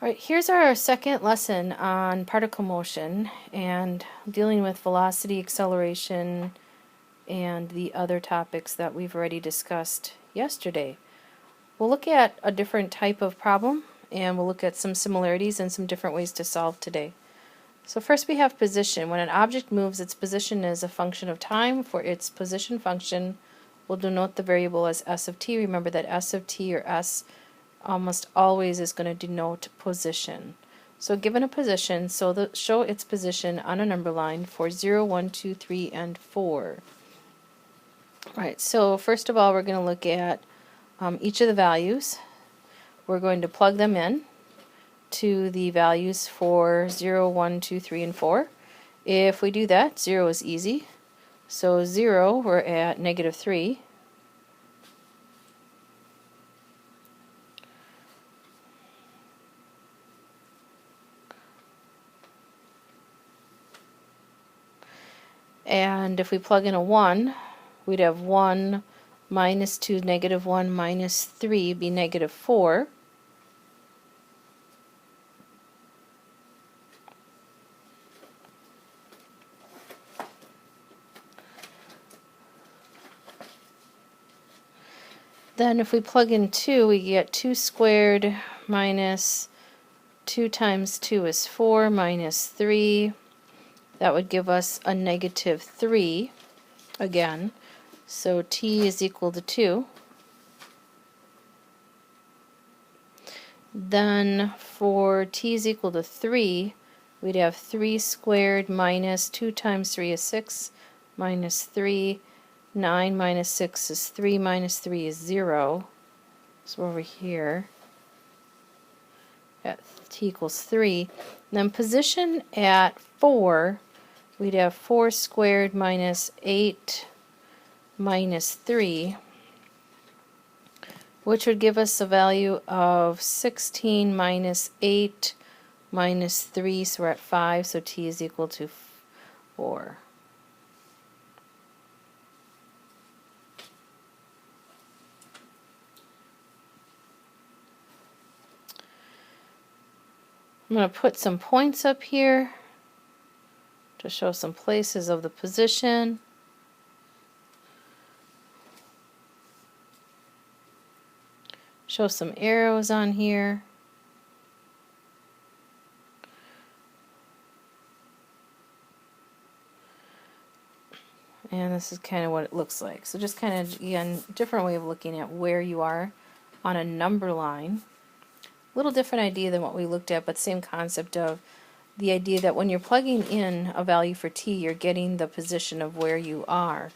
All right, here's our second lesson on particle motion and dealing with velocity, acceleration, and the other topics that we've already discussed yesterday. We'll look at a different type of problem, and we'll look at some similarities and some different ways to solve today. So first we have position. When an object moves, its position is a function of time. For its position function, we'll denote the variable as s of t. Remember that s of t, or s, almost always is going to denote position. So given a position, show its position on a number line for 0, 1, 2, 3, and 4. Alright, so first of all we're going to look at each of the values. We're going to plug them in to the values for 0, 1, 2, 3, and 4. If we do that, 0 is easy. So 0, we're at negative 3. And if we plug in a 1, we'd have 1 minus 2, negative 1 minus 3 be negative 4. Then if we plug in 2, we get 2 squared minus 2 times 2 is 4 minus 3. That would give us a negative 3 again. So t is equal to 2. Then for t is equal to 3, we'd have 3 squared minus 2 times 3 is 6 minus 3. 9 minus 6 is 3 minus 3 is 0. So over here at t equals 3. Then position at 4, we'd have 4 squared minus 8 minus 3, which would give us a value of 16 minus 8 minus 3, so we're at 5, so t is equal to 4. I'm going to put some points up here to show some places of the position. Show some arrows on here. And this is kind of what it looks like. So just kind of, again, different way of looking at where you are on a number line. A little different idea than what we looked at, but same concept of the idea that when you're plugging in a value for t, you're getting the position of where you are.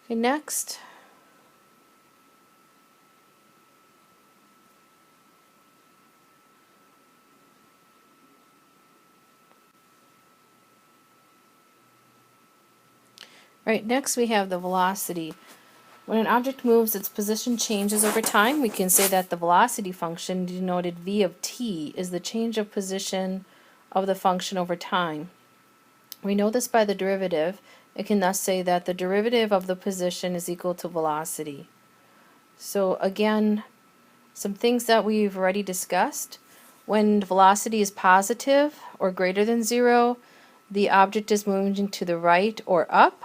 Okay, next. Right, next we have the velocity. When an object moves, its position changes over time. We can say that the velocity function, denoted v of t, is the change of position of the function over time. We know this by the derivative. It can thus say that the derivative of the position is equal to velocity. So again, some things that we've already discussed. When velocity is positive or greater than 0, the object is moving to the right or up.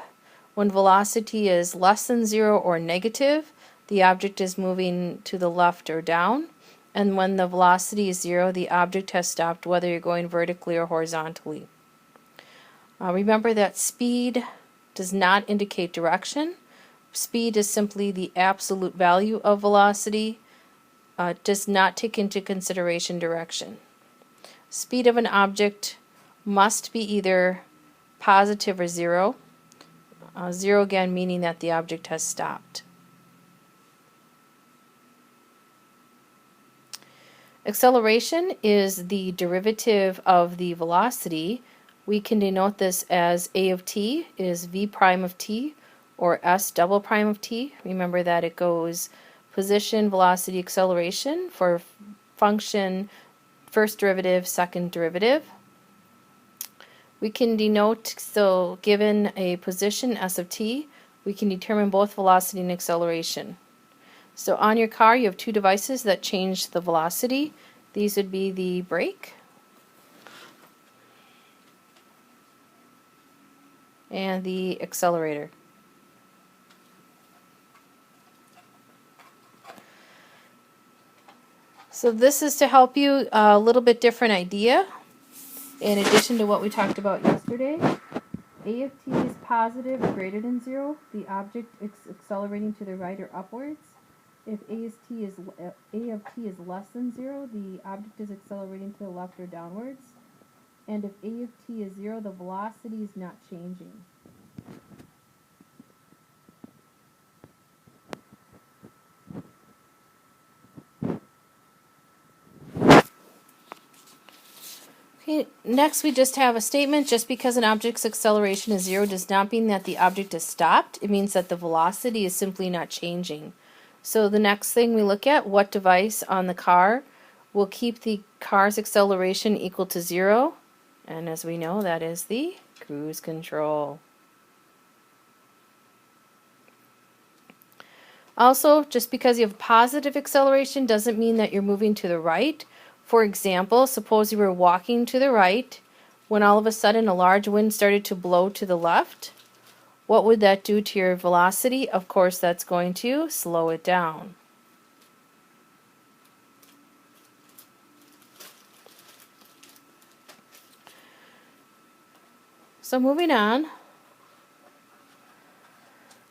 When velocity is less than 0 or negative, the object is moving to the left or down. And when the velocity is 0, the object has stopped, whether you're going vertically or horizontally. Remember that speed does not indicate direction. Speed is simply the absolute value of velocity. It does not take into consideration direction. Speed of an object must be either positive or 0. 0 again meaning that the object has stopped. Acceleration is the derivative of the velocity. We can denote this as a of t is v prime of t, or s double prime of t. Remember that it goes position, velocity, acceleration for function first derivative, second derivative. We can denote, so given a position s of t, we can determine both velocity and acceleration. So on your car you have two devices that change the velocity. These would be the brake and the accelerator. So this is to help you a little bit different idea in addition to what we talked about yesterday. A of t is positive or greater than 0, the object is accelerating to the right or upwards. If A of t is less than 0, the object is accelerating to the left or downwards. And if A of t is 0, the velocity is not changing. Okay, next we just have a statement. Just because an object's acceleration is 0 does not mean that the object is stopped. It means that the velocity is simply not changing. So the next thing we look at, what device on the car will keep the car's acceleration equal to 0? And as we know, that is the cruise control. Also, just because you have positive acceleration doesn't mean that you're moving to the right. For example, suppose you were walking to the right when all of a sudden a large wind started to blow to the left. What would that do to your velocity? Of course, that's going to slow it down. So moving on,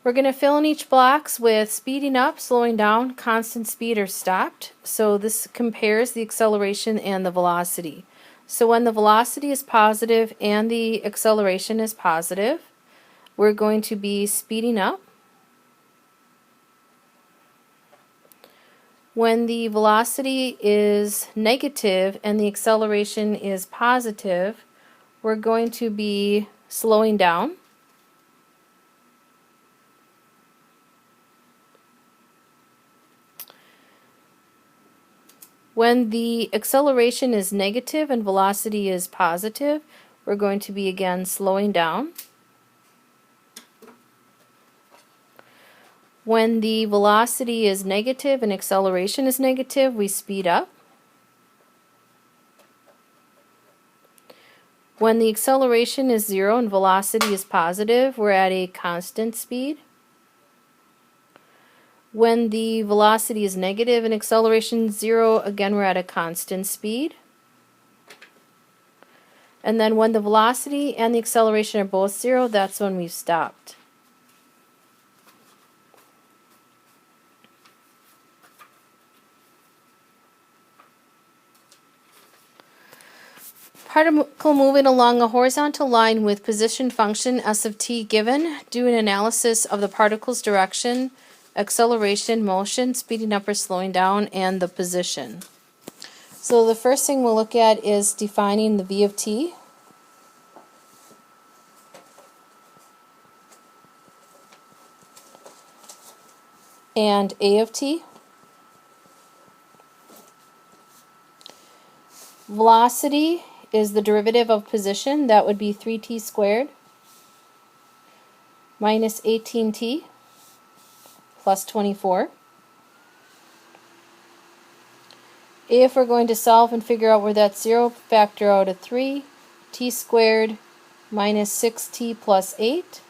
we're going to fill in each box with speeding up, slowing down, constant speed, or stopped. So this compares the acceleration and the velocity. So when the velocity is positive and the acceleration is positive, we're going to be speeding up. When the velocity is negative and the acceleration is positive, we're going to be slowing down. When the acceleration is negative and velocity is positive, we're going to be again slowing down. When the velocity is negative and acceleration is negative, we speed up. When the acceleration is 0 and velocity is positive, we're at a constant speed. When the velocity is negative and acceleration is 0, again we're at a constant speed. And then when the velocity and the acceleration are both 0, that's when we've stopped. Particle moving along a horizontal line with position function s of t given. Do an analysis of the particle's direction, acceleration, motion, speeding up or slowing down, and the position. So the first thing we'll look at is defining the v of t. And a of t. Velocity is the derivative of position. That would be 3t squared minus 18t plus 24. If we're going to solve and figure out where that's 0, factor out a 3, t squared minus 6t plus 8,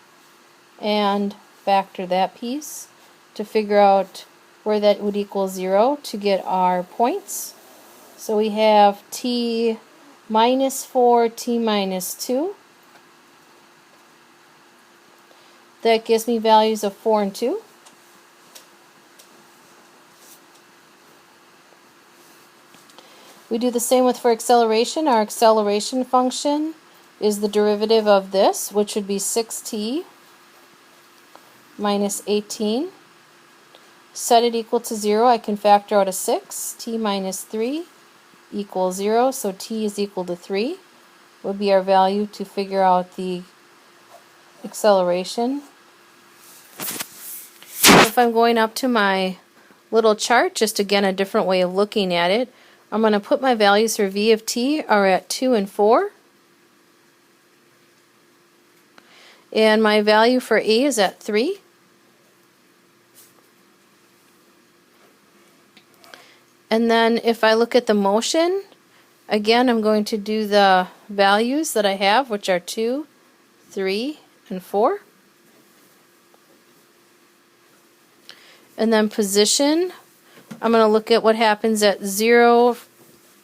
and factor that piece to figure out where that would equal 0 to get our points. So we have t minus 4, t minus 2. That gives me values of 4 and 2. We do the same for acceleration. Our acceleration function is the derivative of this, which would be 6t minus 18. Set it equal to 0. I can factor out a 6. T minus 3 equals 0, so t is equal to 3 would be our value to figure out the acceleration. If I'm going up to my little chart, just again a different way of looking at it, I'm going to put my values for v of t are at 2 and 4. And my value for a is at 3. And then if I look at the motion, again, I'm going to do the values that I have, which are 2, 3, and 4. And then position, I'm going to look at what happens at 0,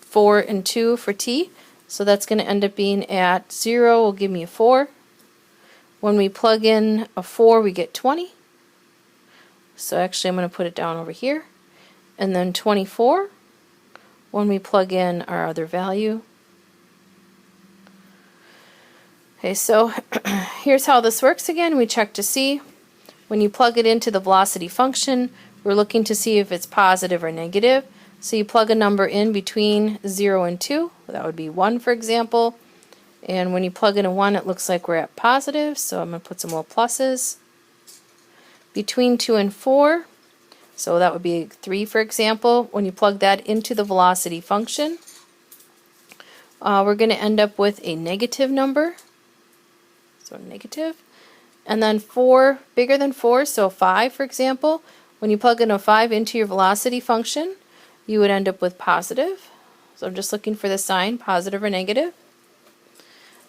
4, and 2 for t. So that's going to end up being at 0 will give me a 4. When we plug in a 4, we get 20. So actually I'm going to put it down over here. And then 24, when we plug in our other value. Okay, so here's how this works again. We check to see. When you plug it into the velocity function, we're looking to see if it's positive or negative. So you plug a number in between 0 and 2. That would be 1, for example. And when you plug in a 1, it looks like we're at positive, so I'm going to put some more pluses. Between 2 and 4, so that would be 3, for example. When you plug that into the velocity function, we're going to end up with a negative number. So negative. And then 4, bigger than 4, so 5, for example. When you plug in a 5 into your velocity function, you would end up with positive. So I'm just looking for the sign, positive or negative.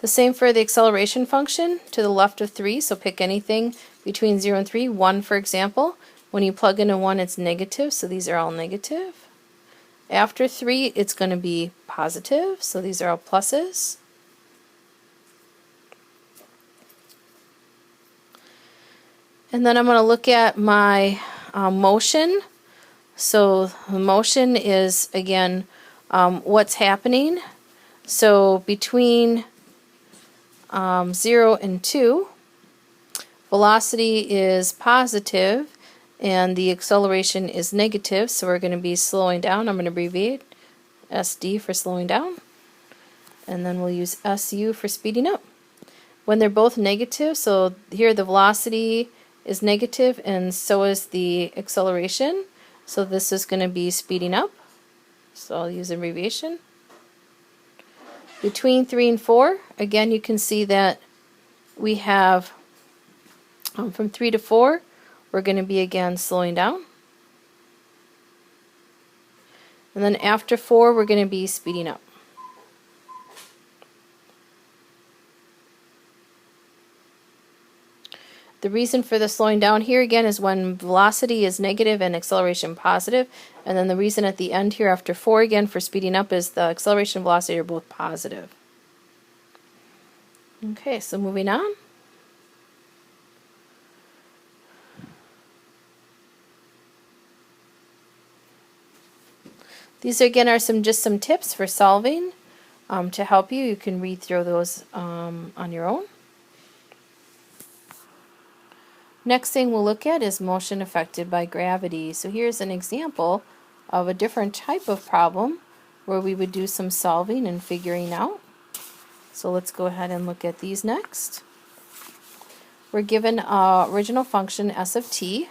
The same for the acceleration function to the left of 3, so pick anything between 0 and 3. 1, for example. When you plug in a 1, it's negative, so these are all negative. After 3, it's going to be positive, so these are all pluses. And then I'm going to look at my motion. So the motion is, again, what's happening. So between 0 and 2, velocity is positive and the acceleration is negative, so we're going to be slowing down. I'm going to abbreviate SD for slowing down, and then we'll use SU for speeding up. When they're both negative, so here the velocity is negative and so is the acceleration, so this is going to be speeding up, so I'll use abbreviation. Between 3 and 4, again, you can see that we have from 3 to 4, we're going to be again slowing down. And then after 4, we're going to be speeding up. The reason for the slowing down here again is when velocity is negative and acceleration positive, and then the reason at the end here after 4 again for speeding up is the acceleration and velocity are both positive. Okay, so moving on. These again are just some tips for solving to help you. You can read through those on your own. Next thing we'll look at is motion affected by gravity. So here's an example of a different type of problem where we would do some solving and figuring out. So let's go ahead and look at these next. We're given our original function s of t.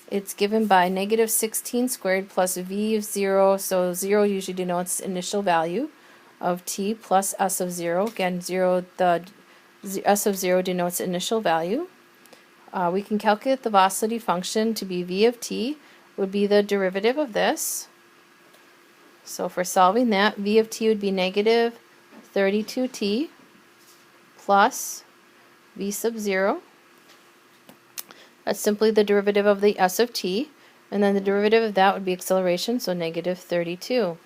It's given by negative 16 squared plus v of 0. So 0 usually denotes initial value of t plus s of 0. Again, the s of 0 denotes initial value. We can calculate the velocity function to be v of t would be the derivative of this. So for solving that, v of t would be negative 32t plus v sub 0. That's simply the derivative of the s of t, and then the derivative of that would be acceleration, so negative 32.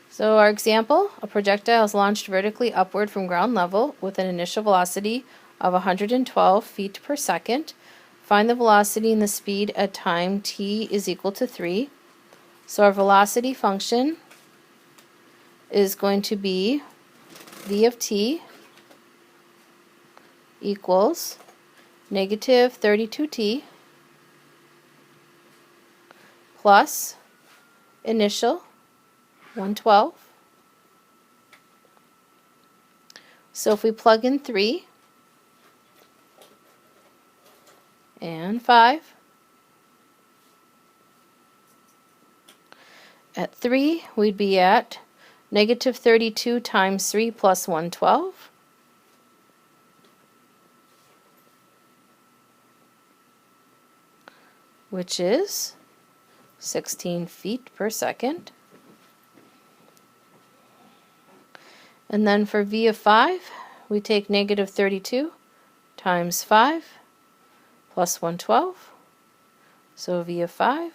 So our example, a projectile is launched vertically upward from ground level with an initial velocity of 112 feet per second. Find the velocity and the speed at time t is equal to 3. So our velocity function is going to be v of t equals negative 32t plus initial 112. So if we plug in 3 and 5, at 3 we'd be at negative 32 times 3 plus 112. Which is 16 feet per second. And then for v of 5, we take negative 32 times 5 plus 112. So v of 5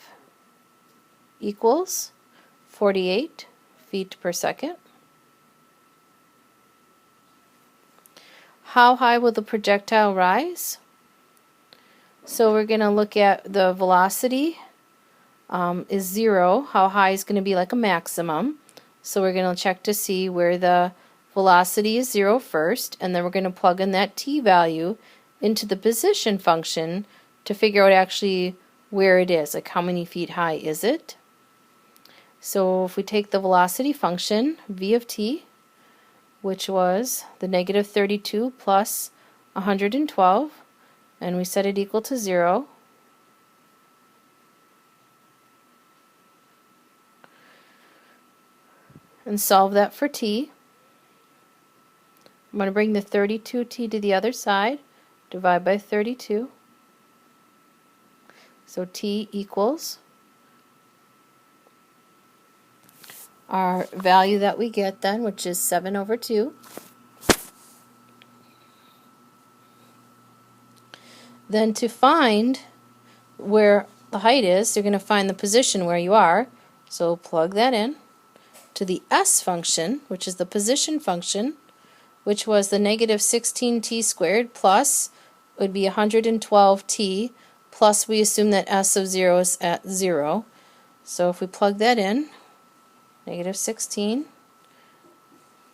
equals 48 feet per second. How high will the projectile rise? So we're going to look at the velocity is 0. How high is going to be like a maximum. So we're going to check to see where the velocity is 0 first, and then we're going to plug in that t value into the position function to figure out actually where it is, like how many feet high is it. So if we take the velocity function, v of t, which was the negative 32 plus 112, and we set it equal to 0. And solve that for t. I'm going to bring the 32t to the other side, divide by 32. So t equals our value that we get then, which is 7 over 2. Then to find where the height is, you're going to find the position where you are. So plug that in to the s function, which is the position function, which was the negative 16t squared plus would be 112t, plus we assume that s of 0 is at 0. So if we plug that in, negative 16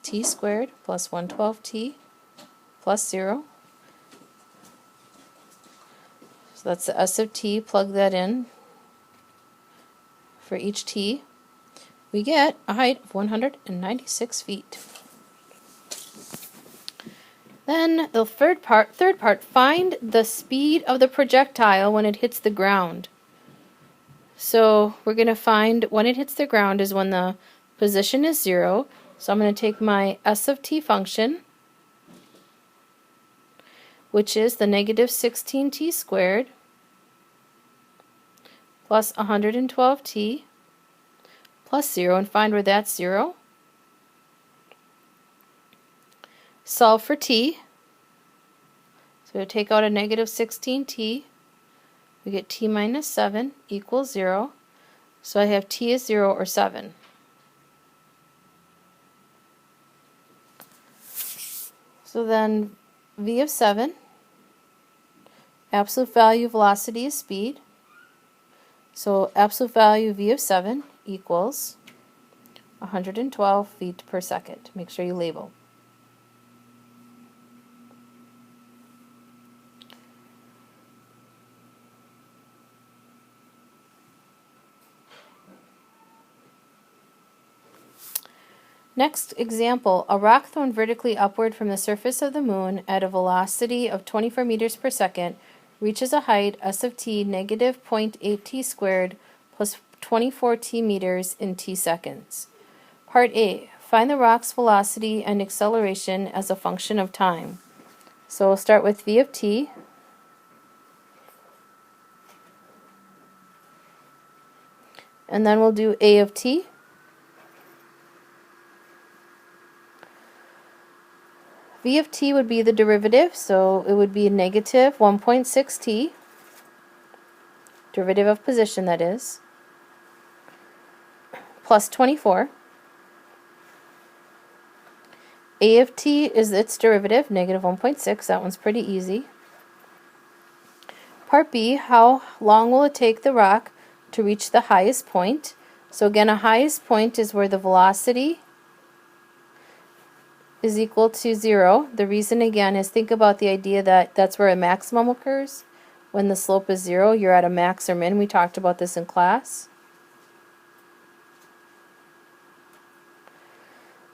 t squared plus 112t plus 0. So that's the s of t. Plug that in for each t. We get a height of 196 feet. Then the third part, find the speed of the projectile when it hits the ground. So we're going to find when it hits the ground is when the position is 0. So I'm going to take my s of t function, which is the negative 16t squared plus 112t plus 0, and find where that's 0. Solve for t. So we take out a negative 16t. We get t minus 7 equals 0. So I have t is 0 or 7. So then v of 7, absolute value velocity is speed. So absolute value v of 7 equals 112 feet per second. Make sure you label. Next example, a rock thrown vertically upward from the surface of the moon at a velocity of 24 meters per second reaches a height s of t negative 0.8t squared plus 24t meters in t seconds. Part A, find the rock's velocity and acceleration as a function of time. So we'll start with v of t. And then we'll do a of t. V of t would be the derivative, so it would be negative 1.6t, derivative of position that is, plus 24. A of t is its derivative, negative 1.6, that one's pretty easy. Part B, how long will it take the rock to reach the highest point? So again, a highest point is where the velocity is equal to 0. The reason again is think about the idea that that's where a maximum occurs. When the slope is 0, you're at a max or min. We talked about this in class.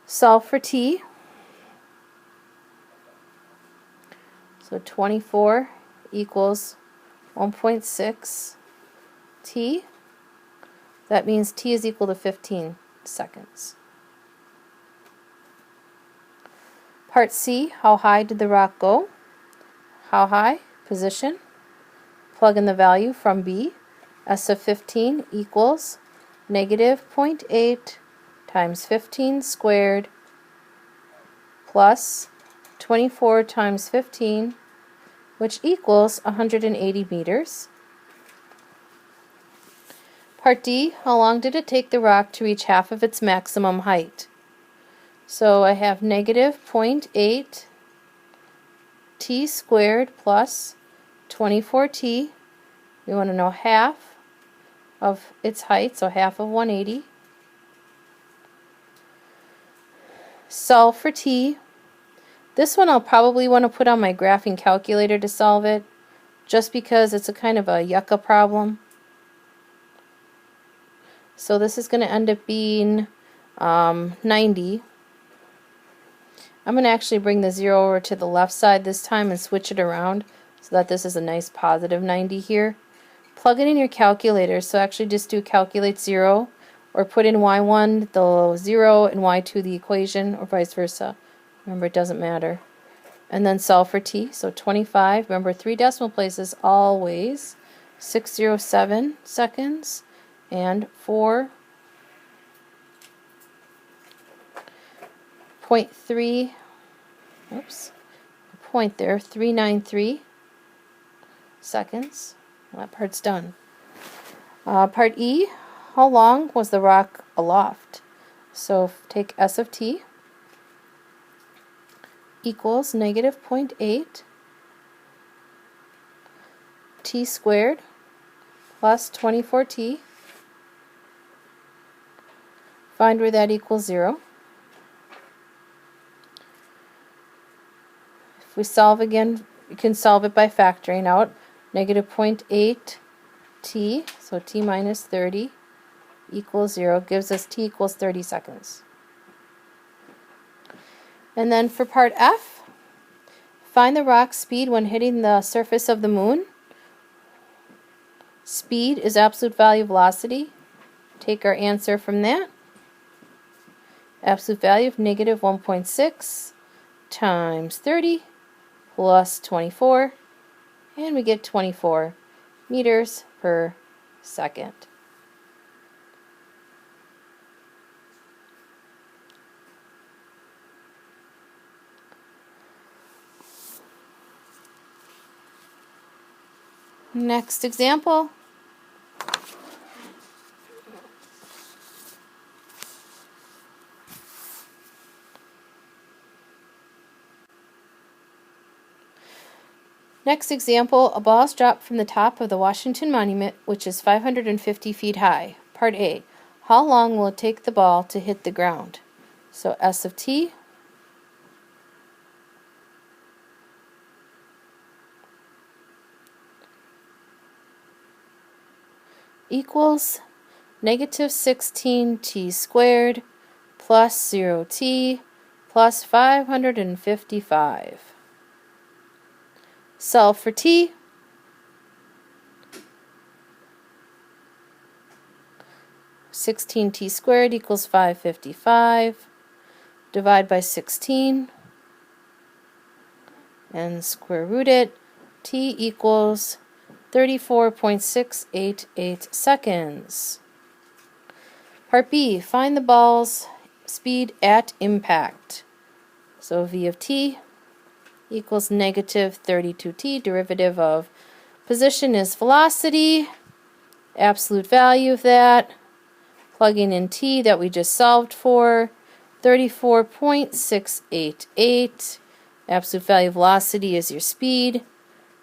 Solve for t. So 24 equals 1.6 t. That means t is equal to 15 seconds. Part C, how high did the rock go? How high? Position. Plug in the value from B. S of 15 equals negative 0.8 times 15 squared plus 24 times 15, which equals 180 meters. Part D, how long did it take the rock to reach half of its maximum height? So I have negative 0.8 t squared plus 24t. We want to know half of its height, so half of 180. Solve for t. This one I'll probably want to put on my graphing calculator to solve it, just because it's a kind of a yucca problem. So this is going to end up being 90. I'm going to actually bring the 0 over to the left side this time and switch it around so that this is a nice positive 90 here. Plug it in your calculator, so actually just do calculate 0, or put in y1 the 0 and y2 the equation, or vice versa. Remember, it doesn't matter. And then solve for t. So 25, remember 3 decimal places always, 607 seconds, and 4.3, oops, a point there, 393 seconds. Well, that part's done. Part E, how long was the rock aloft? So take S of t equals negative 0.8 t squared plus 24t. Find where that equals 0. If we solve again, we can solve it by factoring out. Negative 0.8 t, so t minus 30 equals 0, gives us t equals 30 seconds. And then for part F, find the rock's speed when hitting the surface of the moon. Speed is absolute value of velocity. Take our answer from that. Absolute value of negative 1.6 times 30 plus 24, and we get 24 meters per second. Next example. Next example, a ball is dropped from the top of the Washington Monument, which is 550 feet high. Part A, how long will it take the ball to hit the ground? So S of t equals negative 16t squared plus 0t plus 555. Solve for t. (16t squared) equals 555. Divide by 16 and square root it. T equals 34.688 seconds. Part B, find the ball's speed at impact. So V of t equals negative 32t. Derivative of position is velocity. Absolute value of that. Plugging in t that we just solved for. 34.688. Absolute value of velocity is your speed.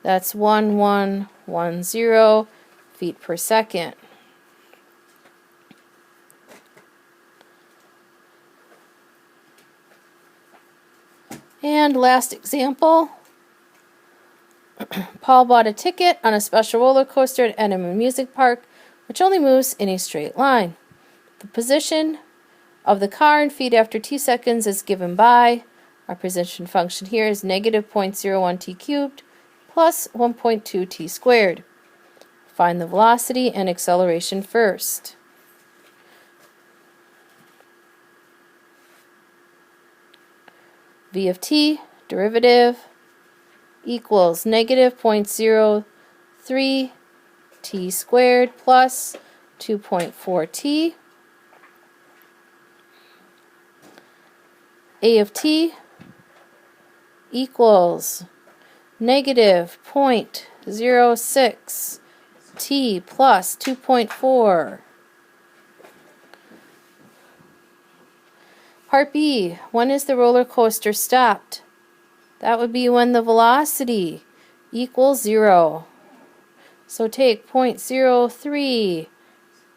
That's 1110 feet per second. And last example. Paul bought a ticket on a special roller coaster at Enema Amusement Park, which only moves in a straight line. The position of the car in feet after t seconds is given by, our position function here is negative 0.01 t cubed plus 1.2 t squared. Find the velocity and acceleration first. V of t, derivative, equals negative 0.03 t squared plus 2.4t. A of t equals negative 0.06 t plus 2.4. Part B, when is the roller coaster stopped? That would be when the velocity equals 0. So take 0.03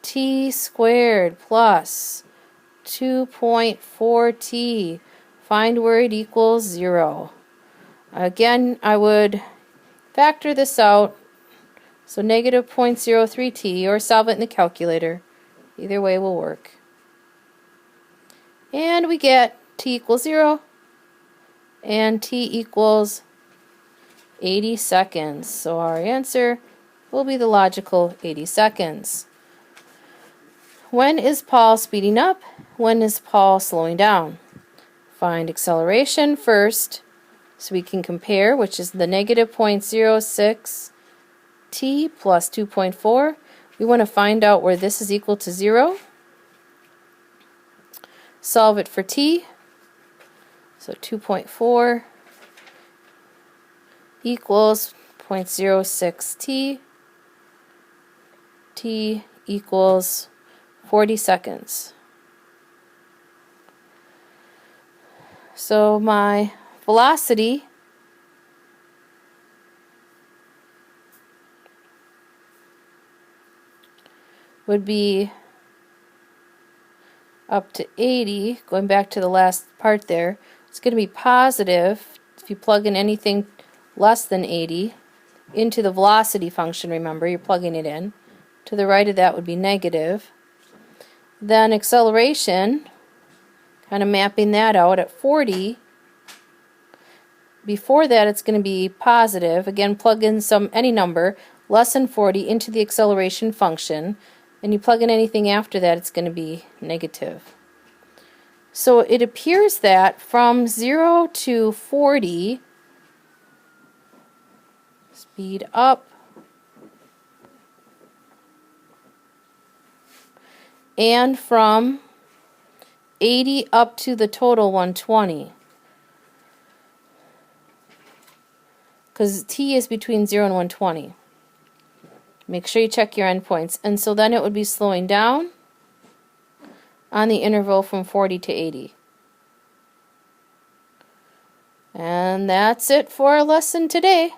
t squared plus 2.4t. Find where it equals 0. Again, I would factor this out. So negative 0.03t, or solve it in the calculator. Either way will work. And we get t equals 0 and t equals 80 seconds. So our answer will be the logical 80 seconds. When is Paul speeding up? When is Paul slowing down? Find acceleration first so we can compare, which is the negative 0.06 t plus 2.4. We want to find out where this is equal to 0. Solve it for t. So 2.4 equals 0.06 t. T equals 40 seconds. So my velocity would be up to 80, going back to the last part there. It's going to be positive if you plug in anything less than 80 into the velocity function. Remember, you're plugging it in. To the right of that would be negative. Then acceleration, kind of mapping that out at 40. Before that, it's going to be positive. Again, plug in any number less than 40 into the acceleration function, and you plug in anything after that, it's going to be negative. So it appears that from 0 to 40, speed up, and from 80 up to the total 120. Because t is between 0 and 120. Make sure you check your endpoints. And so then it would be slowing down on the interval from 40 to 80. And that's it for our lesson today.